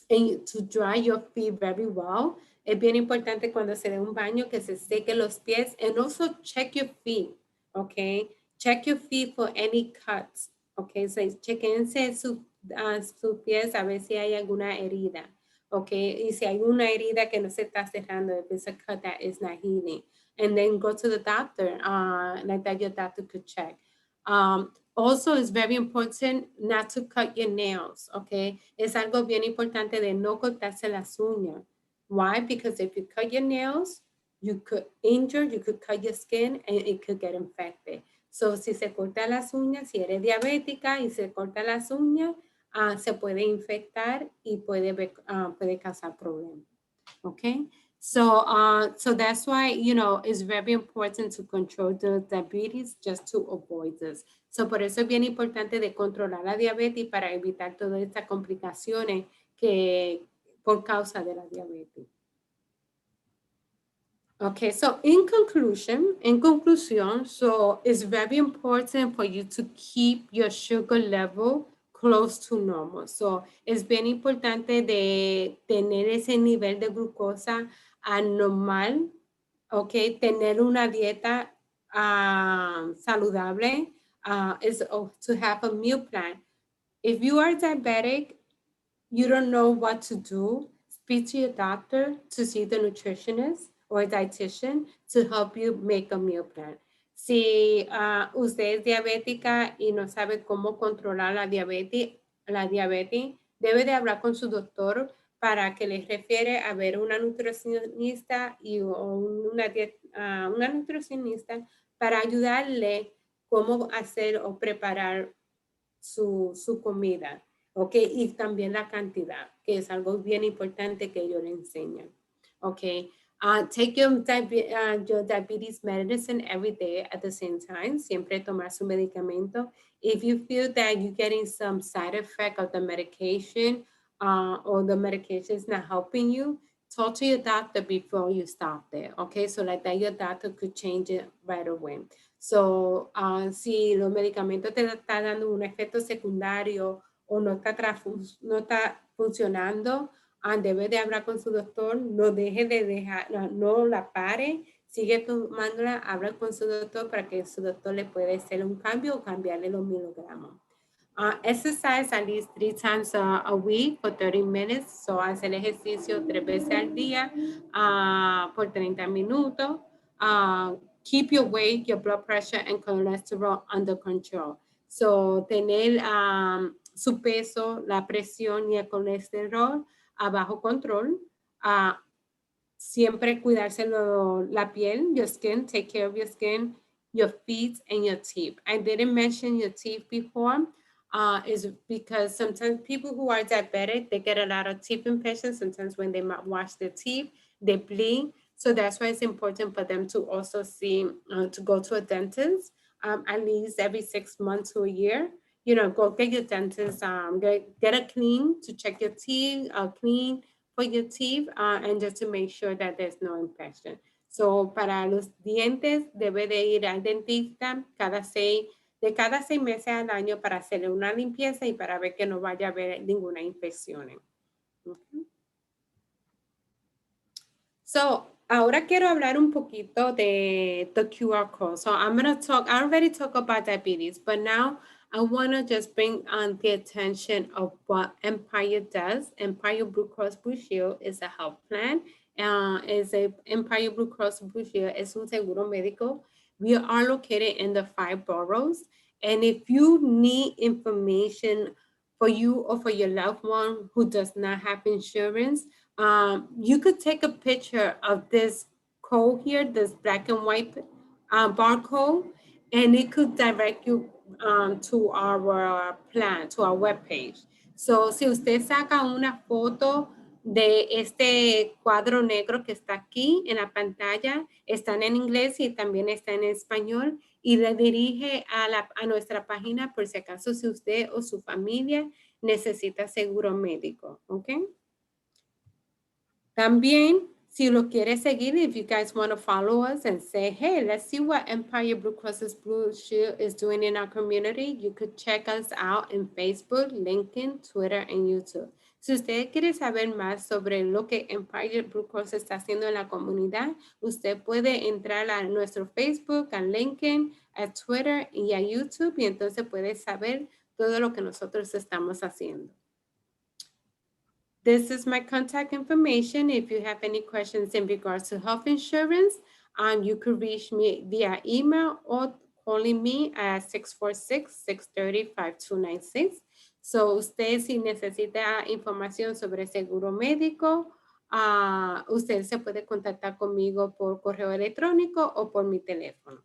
and to dry your feet very well. Es bien importante cuando se dé un baño que se seque los pies, and also check your feet, okay? Check your feet for any cuts, okay? So chequense sus pies a ver si hay alguna herida, okay? Y si hay una herida que no se está cerrando, if it's a cut that is not healing, and then go to the doctor, like that your doctor could check. Also, it's very important not to cut your nails, okay? Es algo bien importante de no cortarse las uñas. Why? Because if you cut your nails, you could injure, you could cut your skin, and it could get infected. So, si se corta las uñas, si eres diabética y se corta las uñas, se puede infectar y puede causar problemas, okay? So, so that's why, you know, it's very important to control the diabetes just to avoid this. So, por eso es bien importante de controlar la diabetes para evitar todas estas complicaciones que por causa de la diabetes. Okay, so in conclusion, so it's very important for you to keep your sugar level close to normal. So es bien importante de tener ese nivel de glucosa anormal, okay, tener una dieta saludable, is to have a meal plan. If you are diabetic, you don't know what to do, speak to your doctor to see the nutritionist or dietitian to help you make a meal plan. Si usted es diabética y no sabe cómo controlar la diabetes, debe de hablar con su doctor para que les refiere a ver una nutricionista una nutricionista para ayudarle cómo hacer o preparar su comida. Okay, y también la cantidad, que es algo bien importante que ellos le enseñan. Okay, take your diabetes medicine every day at the same time. Siempre tomar su medicamento. If you feel that you're getting some side effect of the medication or the medication is not helping you, talk to your doctor before you stop there. Okay, so like that your doctor could change it right away. So, si los medicamentos te están dando un efecto secundario o no está funcionando, debe de hablar con su doctor, no deje de dejar, no la pare, sigue tomándola, habla con su doctor para que su doctor le pueda hacer un cambio o cambiarle los miligramos. Exercise at least 3 times a week for 30 minutes. So, hacer ejercicio 3 veces al día por 30 minutos. Keep your weight, your blood pressure, and cholesterol under control. So, tener su peso, la presión y el colesterol bajo control. Siempre cuidarse la piel, your skin, take care of your skin, your feet, and your teeth. I didn't mention your teeth before. Is because sometimes people who are diabetic, they get a lot of teeth infections. Sometimes when they wash their teeth, they bleed. So that's why it's important for them to also see, to go to a dentist at least every 6 months to a year. You know, go get your dentist, get a clean to check your teeth, clean for your teeth, and just to make sure that there's no infection. So para los dientes, debe de ir al dentista de cada 6 meses al año para hacerle una limpieza y para ver que no vaya a haber ninguna infección. Okay. So, ahora quiero hablar un poquito de the QR code. So, I already talked about diabetes, but now I want to just bring on the attention of what Empire does. Empire Blue Cross Blue Shield is a health plan. Empire Blue Cross Blue Shield es un seguro médico. We are located in the 5 boroughs. And if you need information for you or for your loved one who does not have insurance, you could take a picture of this code here, this black and white barcode, and it could direct you to our plan, to our webpage. So, si usted saca una foto de este cuadro negro que está aquí en la pantalla, están en inglés y también está en español, y le dirige a nuestra página por si acaso si usted o su familia necesita seguro médico, ¿ok? También, si lo quiere seguir, if you guys want to follow us and say, hey, let's see what Empire Blue Cross Blue Shield is doing in our community, you could check us out in Facebook, LinkedIn, Twitter, and YouTube. Si usted quiere saber más sobre lo que Empire Blue Cross está haciendo en la comunidad, usted puede entrar a nuestro Facebook, a LinkedIn, a Twitter y a YouTube, y entonces puede saber todo lo que nosotros estamos haciendo. This is my contact information. If you have any questions in regards to health insurance, you could reach me via email or calling me at 646-630-5296. So, usted si necesita información sobre seguro médico, usted se puede contactar conmigo por correo electrónico o por mi teléfono.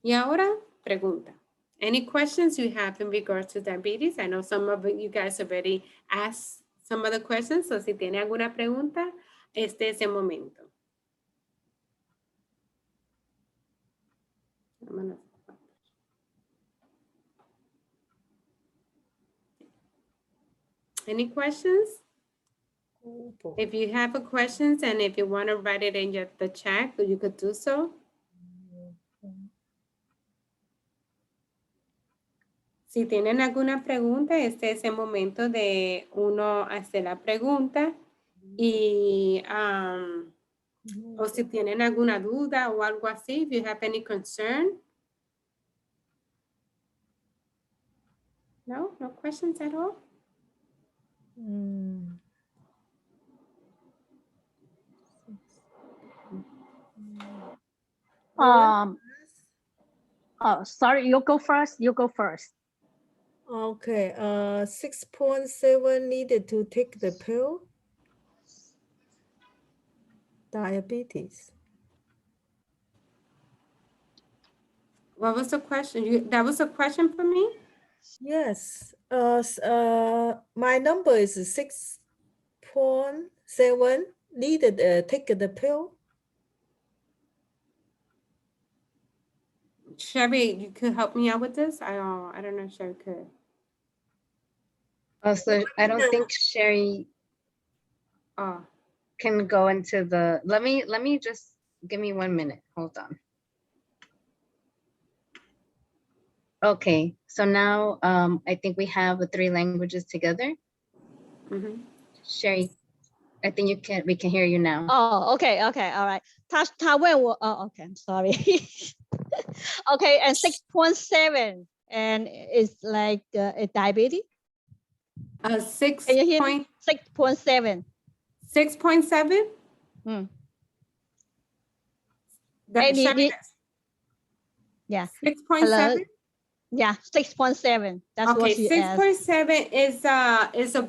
Y ahora, pregunta. Any questions you have in regards to diabetes? I know some of you guys already asked some of the questions, so si tiene alguna pregunta, este es el momento. Any questions? If you have a questions and if you want to write it in the chat, you could do so. Si tienen alguna pregunta, este es el momento de uno hacer la pregunta y o si tienen alguna duda o algo así, if you have any concern. No questions at all?
Sorry, you go first.
Okay, 6.7 needed to take the pill. Diabetes.
What was the question? That was a question for me?
Yes. My number is 6.7 needed take the pill.
Sherry, you could help me out with this? I don't know if Sherry could.
So I don't think Sherry can go into the, let me just give me 1 minute. Hold on. Okay, so now I think we have the 3 languages together. Sherry, I think we can hear you now.
Oh, okay, all right. 他问我 okay, I'm sorry. Okay, and 6.7, and it's like a diabetes.
6
Can you hear
point,
me? 6.7.
6.7?
Hey, yeah.
6.7?
Yeah, 6.7. That's
Okay,
what she asked.
6.7 is a,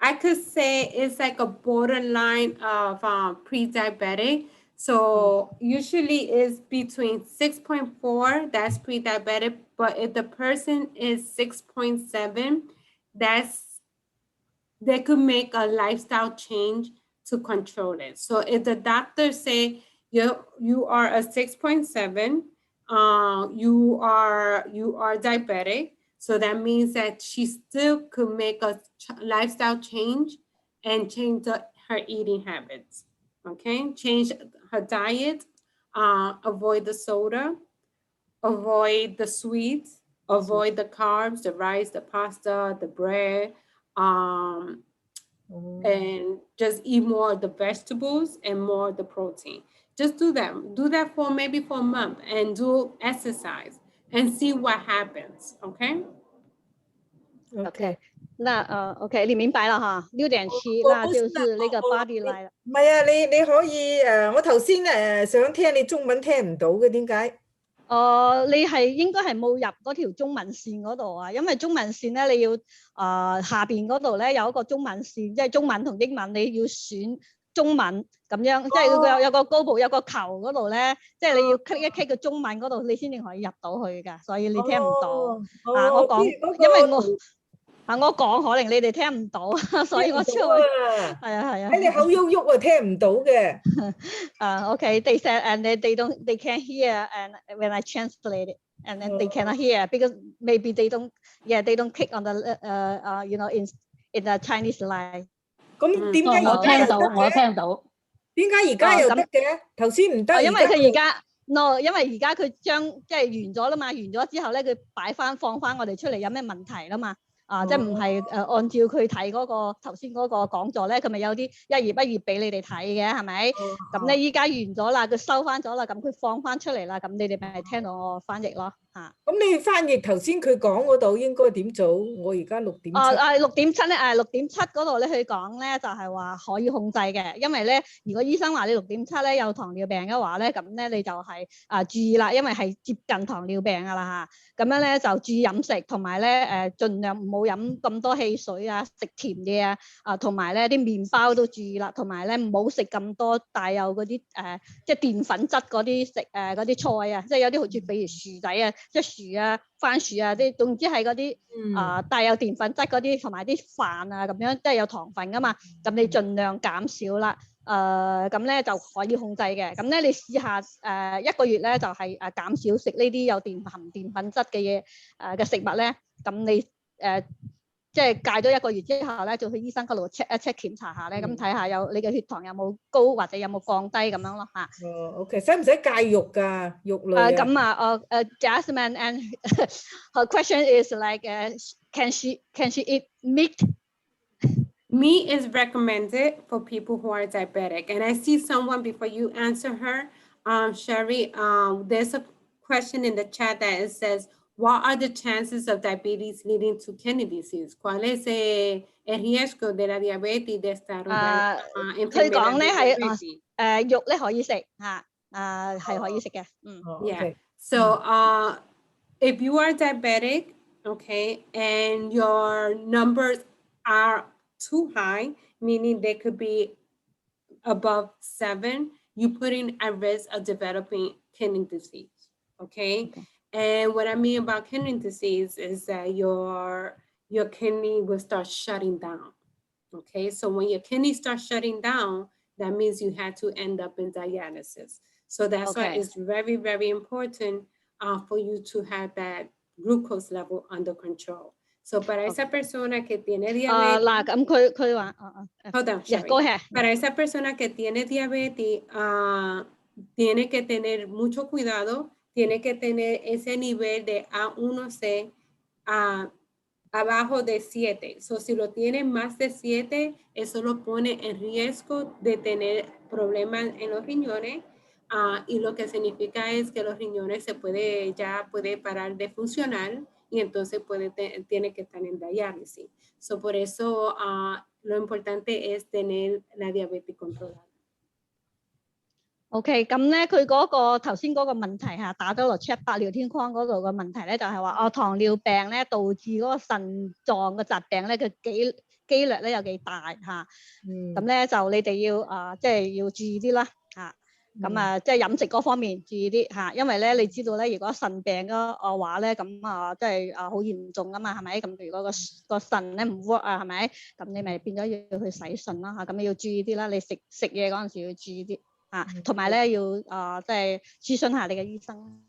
I could say it's like a borderline of pre-diabetic. So usually it's between 6.4, that's pre-diabetic, but if the person is 6.7, they could make a lifestyle change to control it. So if the doctor say you are a 6.7, you are diabetic, so that means that she still could make a lifestyle change and change her eating habits. Okay, change her diet, avoid the soda, avoid the sweets, avoid the carbs, the rice, the pasta, the bread, and just eat more of the vegetables and more of the protein. Just do that. Do that for maybe for a month and do exercise and see what happens. Okay?
Okay. 那OK， 你明白了哈？6點7那就是那個 body line 啦。
唔係啊，你可以我頭先想聽你中文聽唔到嘅，點解？
你應該係冇入嗰條中文線嗰度啊，因為中文線咧你要下邊嗰度咧有一個中文線，即係中文同英文你要選中文咁樣，即係有個高部有個球嗰度咧，即係你要 click 一 click 個中文嗰度，你先至可以入到去㗎，所以你聽唔到。我講，因為我講可能你哋聽唔到，所以我先係啊。
喺你口喐喐啊，聽唔到嘅。
Okay, they said and they can't hear and when I translate it and then they cannot hear because maybe they don't click on the you know in the Chinese line.
咁點解
我聽到，我聽到。
點解而家又得嘅？頭先唔得。
因為佢而家因為而家佢將即係完咗啦嘛，完咗之後咧佢放翻我哋出嚟有咩問題啦嘛。即係唔係按照佢睇嗰個頭先嗰個講座咧，佢咪有啲一頁俾你哋睇嘅，係咪？咁咧依家完咗啦，佢收翻咗啦，咁佢放翻出嚟啦，咁你哋咪聽到我翻譯咯嚇。咁
你翻譯頭先佢講嗰度應該點做？我而家6.7。
6.7咧6.7嗰度咧佢講咧就係話可以控制嘅，因為咧如果醫生話你6.7咧有糖尿病嘅話咧，咁咧你就係注意啦，因為係接近糖尿病噶啦嚇。咁樣咧就注意飲食，同埋咧盡量唔好飲咁多汽水啊，食甜嘢啊，同埋咧啲麵包都注意啦，同埋咧唔好食咁多帶有嗰啲即係澱粉質嗰啲嗰啲菜啊，即係有啲好似比如薯仔啊，即係薯啊、番薯啊啲，總之係嗰啲帶有澱粉質嗰啲，同埋啲飯啊咁樣，即係有糖分噶嘛，咁你盡量減少啦。咁咧就可以控制嘅，咁咧你試下1個月咧就係減少食呢啲有含澱粉質嘅嘢嘅食物咧，咁你即係戒咗1個月之後咧，就去醫生嗰度 check 一 check 檢查下咧，咁睇下你嘅血糖有冇高或者有冇降低咁樣咯嚇。
OK， 使唔使戒肉㗎？肉類
咁Jasmine and her question is like can she eat meat?
Meat is recommended for people who are diabetic. And I see someone before you answer her, Sherry, there's a question in the chat that it says, what are the chances of diabetes leading to kidney disease? ¿Cuál es el riesgo de la diabetes de desarrollar enfermedad de diabetes?
肉咧可以食嚇，係可以食嘅。
Yeah. So if you are diabetic, okay, and your numbers are too high, meaning they could be above 7, you put in at risk of developing kidney disease, okay? And what I mean about kidney disease is that your kidney will start shutting down, okay? So when your kidney starts shutting down, that means you had to end up in dialysis. So that's why it's very, very important for you to have that glucose level under control. So para esa persona que tiene diabetes,
佢話
hold on, Sherry.
Go ahead.
Para esa persona que tiene diabetes, tiene que tener mucho cuidado, tiene que tener ese nivel de A1C abajo de 7. So, si lo tiene más de 7, eso lo pone en riesgo de tener problemas en los riñones. Y lo que significa es que los riñones ya puede parar de funcionar y entonces tiene que estar en diálisis. So, por eso lo importante es tener la diabetes controlada.
OK， 咁咧佢嗰個頭先嗰個問題嚇打咗落 chat 白聊天框嗰度個問題咧，就係話糖尿病咧導致嗰個腎臟嘅疾病咧嘅機率咧有幾大嚇？咁咧就你哋要即係要注意啲啦嚇。咁即係飲食嗰方面注意啲嚇，因為咧你知道咧，如果腎病嘅話咧，咁即係好嚴重噶嘛，係咪？咁如果個腎咧唔 work 係咪？咁你咪變咗要去洗腎啦嚇。咁你要注意啲啦，你食嘢嗰陣時要注意啲。同埋咧要即係諮詢下你嘅醫生。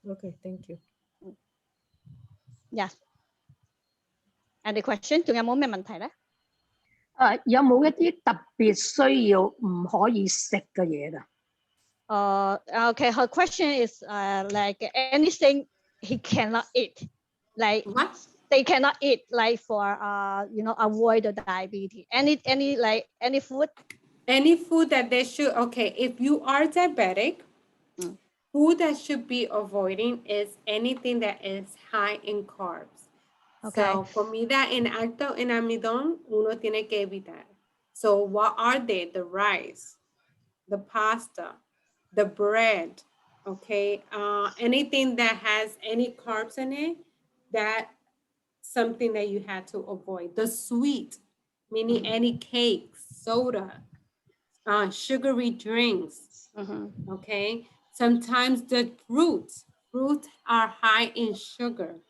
OK，thank you。Yes。Any
question？ 仲有冇咩問題咧？
有冇一啲特別需要唔可以食嘅嘢㗎
？Okay, her question is like anything he cannot eat, like
what
they cannot eat, like for avoid the diabetes. Any food.
Any food that they should, okay, if you are diabetic, food that should be avoiding is anything that is high in carbs.
Okay.
So, comida en alto en almidón, uno tiene que evitar. So, what are they? The rice, the pasta, the bread, okay? Anything that has any carbs in it, that's something that you have to avoid. The sweet, meaning any cakes, soda, sugary drinks, okay? Sometimes the fruits are high in sugar.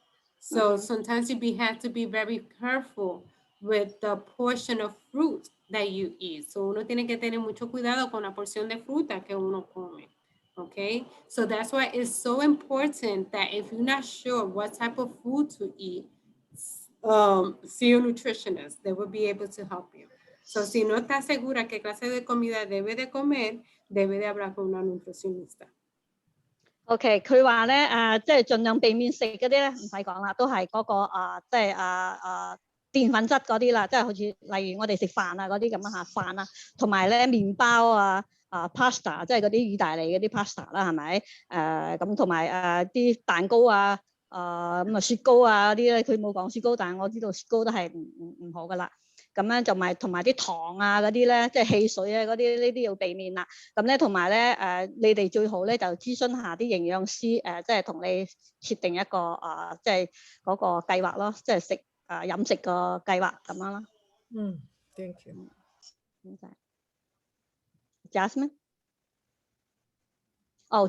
So sometimes you have to be very careful with the portion of fruit that you eat. So uno tiene que tener mucho cuidado con la porción de fruta que uno come, okay? So that's why it's so important that if you're not sure what type of food to eat, see a nutritionist. They will be able to help you. So, si no está segura qué clase de comida debe de comer, debe de hablar con una nutricionista.
OK， 佢話咧即係盡量避免食嗰啲咧，唔使講啦，都係嗰個即係澱粉質嗰啲啦，即係好似例如我哋食飯嗰啲咁樣嚇飯啦，同埋咧麵包pasta， 即係嗰啲意大利嗰啲 pasta 啦，係咪？咁同埋啲蛋糕咁雪糕嗰啲咧，佢冇講雪糕，但係我知道雪糕都係唔好噶啦。咁樣就咪同埋啲糖嗰啲咧，即係汽水嗰啲，呢啲要避免啦。咁咧同埋咧你哋最好咧就諮詢下啲營養師即係同你設定一個即係嗰個計劃咯，即係飲食個計劃咁樣啦。
Thank you。
Jasmine。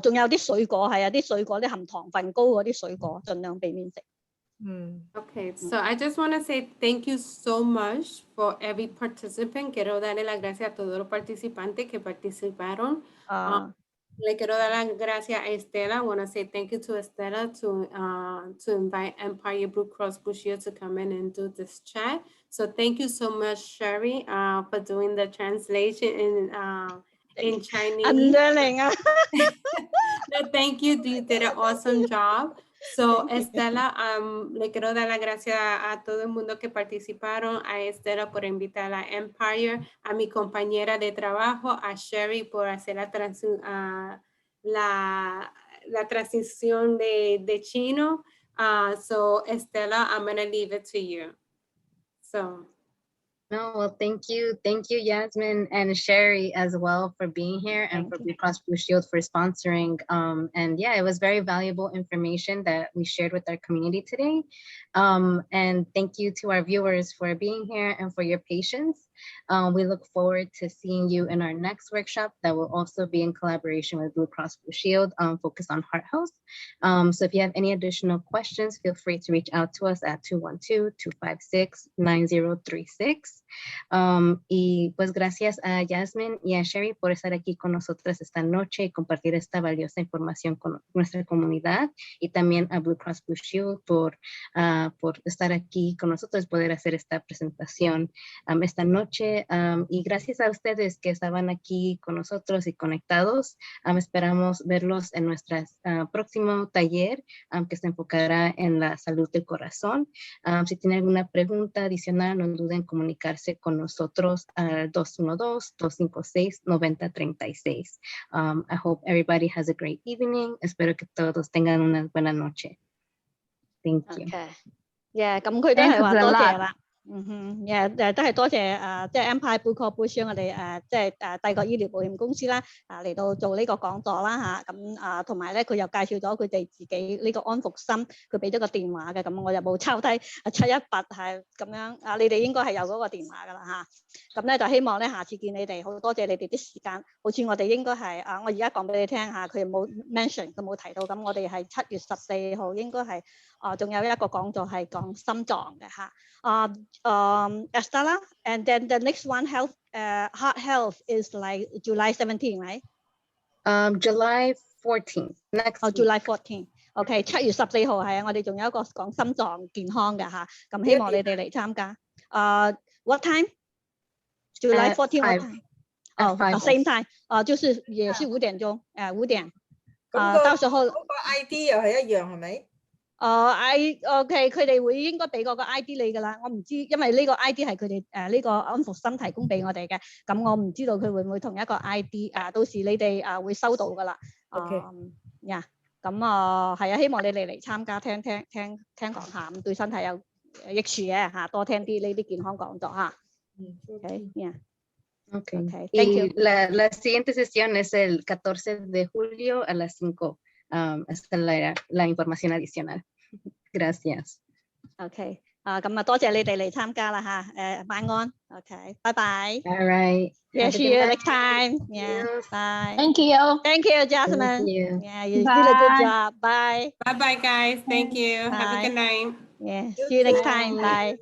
仲有啲水果係啲水果啲含糖分高嗰啲水果，盡量避免食。
Okay, so I just want to say thank you so much for every participant. Quiero darle las gracias a todos los participantes que participaron. Le quiero dar las gracias a Estela. I want to say thank you to Estela to invite Empire Blue Cross Blue Shield to come in and do this chat. So thank you so much, Sherry, for doing the translation in Chinese.
I'm learning.
No, thank you. You did an awesome job. So, Estela, le quiero dar las gracias a todo el mundo que participaron, a Estela por invitar a Empire, a mi compañera de trabajo, a Sherry por hacer la transición de chino. So, Estela, I'm going to leave it to you. So.
No, well, thank you, Yasmin and Sherry as well for being here and for Blue Cross Blue Shield for sponsoring. And yeah, it was very valuable information that we shared with our community today. And thank you to our viewers for being here and for your patience. We look forward to seeing you in our next workshop that will also be in collaboration with Blue Cross Blue Shield, focused on heart health. So if you have any additional questions, feel free to reach out to us at 212-256-9036. Y pues gracias a Yasmin y a Sherry por estar aquí con nosotras esta noche y compartir esta valiosa información con nuestra comunidad, y también a Blue Cross Blue Shield por estar aquí con nosotros, poder hacer esta presentación esta noche. noche y gracias a ustedes que estaban aquí con nosotros y conectados. Esperamos verlos en nuestro próximo taller que se enfocará en la salud del corazón. Si tienen alguna pregunta adicional, no duden en comunicarse con nosotros al 212-256-9036. I hope everybody has a great evening. Espero que todos tengan una buena noche. Thank you.
Okay. Yeah， 咁佢都係話多謝啦。都係多謝即係 Empire Blue Corporation 我哋即係帝國醫療保險公司啦，嚟到做呢個講座啦嚇。咁同埋咧，佢又介紹咗佢哋自己呢個安復心，佢俾咗個電話嘅。咁我就冇抄低718係咁樣你哋應該係有嗰個電話噶啦嚇。咁咧就希望咧下次見你哋，好多謝你哋啲時間。好似我哋應該係我而家講俾你聽嚇，佢冇 mention， 佢冇提到。咁我哋係7月14號應該係仲有一個講座係講心臟嘅嚇。Esta, and then the next one, heart health is like July 17, right?
July 14th. Next.
July 14. OK， 7月14號係我哋仲有一個講心臟健康嘅嚇，咁希望你哋嚟參加。What time? July 14 what time? Same time. 就是也是5點鐘，5點。到時候嗰
個 ID 又係一樣係咪
？OK， 佢哋會應該俾嗰個 ID 你㗎啦，我唔知，因為呢個 ID 係佢哋呢個安復心提供俾我哋嘅，咁我唔知道佢會唔會同一個 ID 到時你哋會收到㗎啦。
OK，
呀，咁係希望你哋嚟參加聽講下，咁對身體有益處嘅嚇，多聽啲呢啲健康講座嚇。
Okay.
Thank you.
La siguiente sesión es el 14 de julio a las 5. Esta es la información adicional. Gracias.
OK， 咁多謝你哋嚟參加啦嚇，晚安。OK， 拜拜。
All right.
Yeah, see you next time. Yeah, bye.
Thank you.
Thank you, Jasmine.
Thank you.
Yeah, you did a good job. Bye.
Bye bye, guys. Thank you. Have a good night.
Yeah, see you next time. Bye.